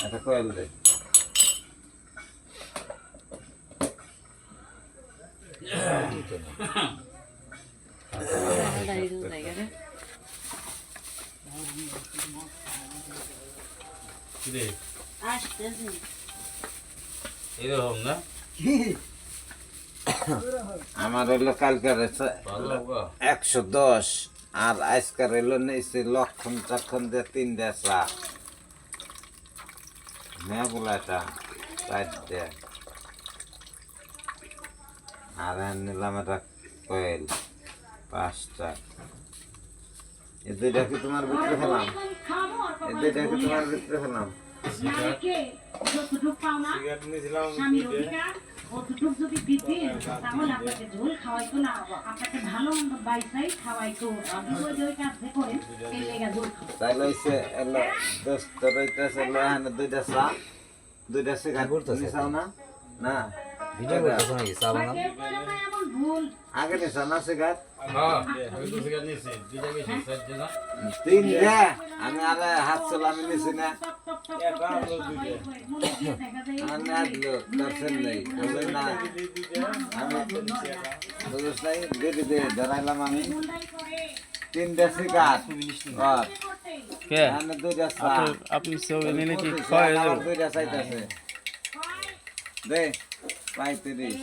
এটা কয়েল দে এরকম না আমার হইলো কালকের 110 আর আজকের হইলো নিয়েছি লক্ষণ চক্ষণ দিয়ে 3 চা হ্যাঁ বলা এটা 4 আর নিলাম এটা কয়েল 5টা এই দুইটা কি তোমার ভিতরে ফেলাম সিগারেট নিয়েছিলাম অতটুক যদি দিতেন তাহলে আপনাকে ঝোল খাওয়াইতো না, আপনাকে ভালো মন্দ বাইসাই খাওয়াইতো। আপনি ওই কাজে করেন এই জায়গা ঝোল তাইলে হইছে এলো দোস্ত রইতেছে এলো এখানে 2টা চা 2টা সিগারেট নিছাও না না ভিডিও করতেছ নাকি চা বানান এমন ভুল আগে নিছাও না সিগারেট হ্যাঁ আমি তো সিগারেট নিয়েছি দুইটা গেছি চারটে না 3 আমি আরে হাত চালামি নিছি না এটা হলো দুইটা আমি আদলো দর্শন নেই বলে না আমি বুঝছ নাই দে ধরাইলাম আমি 3টা সিগারেট আর কে এখানে 2টা চা আপনি সব নিলে কি খাওয়া যাবে 2টা চাইতেছে দে 35